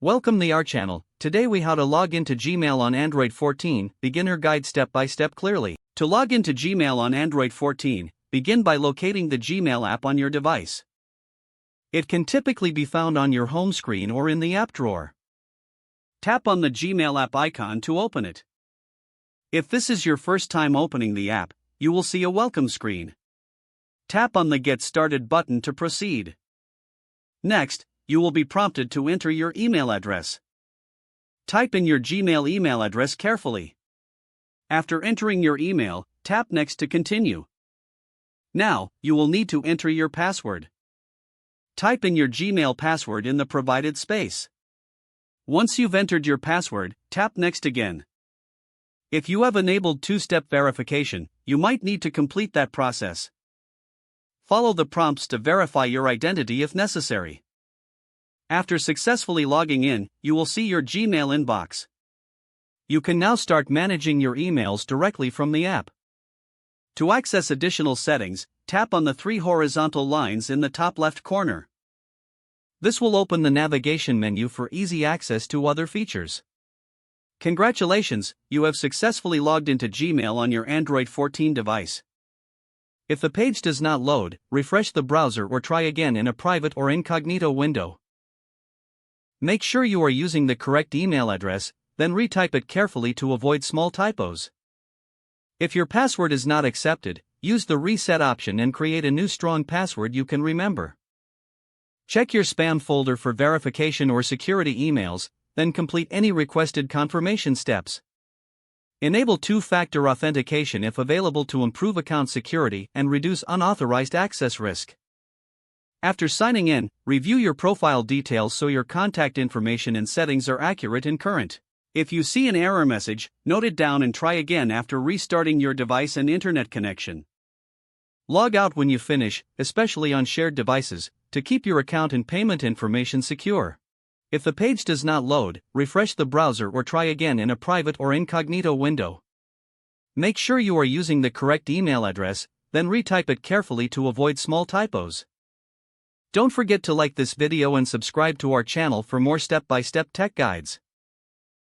Welcome to our channel. Today we how to log into Gmail on Android 14, beginner guide step by step clearly. To log into Gmail on Android 14, begin by locating the Gmail app on your device. It can typically be found on your home screen or in the app drawer. Tap on the Gmail app icon to open it. If this is your first time opening the app, you will see a welcome screen. Tap on the Get Started button to proceed. Next, you will be prompted to enter your email address. Type in your Gmail email address carefully. After entering your email, tap Next to continue. Now, you will need to enter your password. Type in your Gmail password in the provided space. Once you've entered your password, tap Next again. If you have enabled two-step verification, you might need to complete that process. Follow the prompts to verify your identity if necessary. After successfully logging in, you will see your Gmail inbox. You can now start managing your emails directly from the app. To access additional settings, tap on the three horizontal lines in the top left corner. This will open the navigation menu for easy access to other features. Congratulations, you have successfully logged into Gmail on your Android 14 device. If the page does not load, refresh the browser or try again in a private or incognito window. Make sure you are using the correct email address, then retype it carefully to avoid small typos. If your password is not accepted, use the reset option and create a new strong password you can remember. Check your spam folder for verification or security emails, then complete any requested confirmation steps. Enable two-factor authentication if available to improve account security and reduce unauthorized access risk. After signing in, review your profile details so your contact information and settings are accurate and current. If you see an error message, note it down and try again after restarting your device and internet connection. Log out when you finish, especially on shared devices, to keep your account and payment information secure. If the page does not load, refresh the browser or try again in a private or incognito window. Make sure you are using the correct email address, then retype it carefully to avoid small typos. Don't forget to like this video and subscribe to our channel for more step-by-step tech guides.